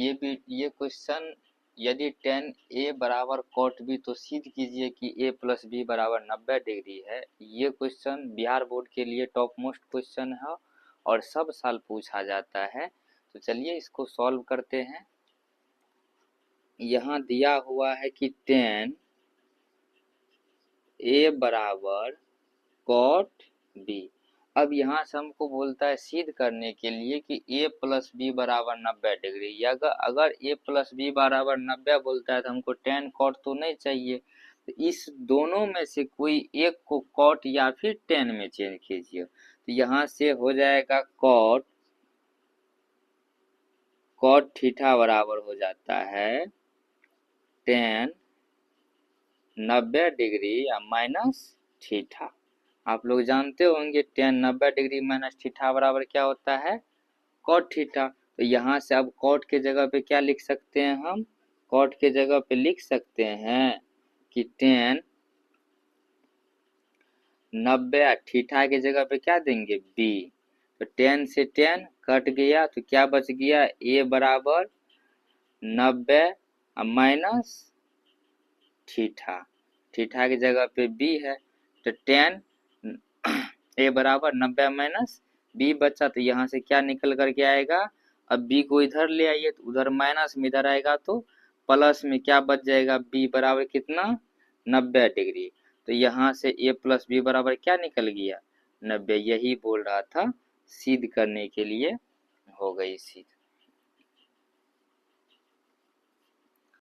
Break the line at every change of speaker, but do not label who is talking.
ये क्वेश्चन यदि tan A बराबर cot B तो सिद्ध कीजिए कि A प्लस बी बराबर 90 डिग्री है। ये क्वेश्चन बिहार बोर्ड के लिए टॉप मोस्ट क्वेश्चन है और सब साल पूछा जाता है। तो चलिए इसको सॉल्व करते हैं। यहाँ दिया हुआ है कि tan A बराबर cot B। अब यहाँ से हमको बोलता है सिद्ध करने के लिए कि A प्लस बी बराबर 90 डिग्री। अगर A प्लस बी बराबर 90 बोलता है तो हमको tan cot तो नहीं चाहिए। तो इस दोनों में से कोई एक को cot या फिर tan में चेंज कीजिए। तो यहाँ से हो जाएगा cot थीटा बराबर हो जाता है tan 90 डिग्री या माइनस थीटा। आप लोग जानते होंगे tan 90 डिग्री माइनस थीटा बराबर क्या होता है, cot थीटा। तो यहाँ से अब cot के जगह पे क्या लिख सकते हैं हम, cot के जगह पे लिख सकते हैं कि tan 90 थीटा के जगह पे क्या देंगे b। तो tan से tan कट गया तो क्या बच गया, a बराबर 90 माइनस थीटा, थीटा की जगह पे b है। तो tan a बराबर 90 माइनस b बचा। तो यहाँ से क्या निकल कर के आएगा, अब b को इधर ले आइए तो उधर माइनस में इधर आएगा तो प्लस में क्या बच जाएगा, b बराबर कितना 90 डिग्री। तो यहाँ से a प्लस बी बराबर क्या निकल गया 90। यही बोल रहा था, सिद्ध करने के लिए हो गई सिद्ध।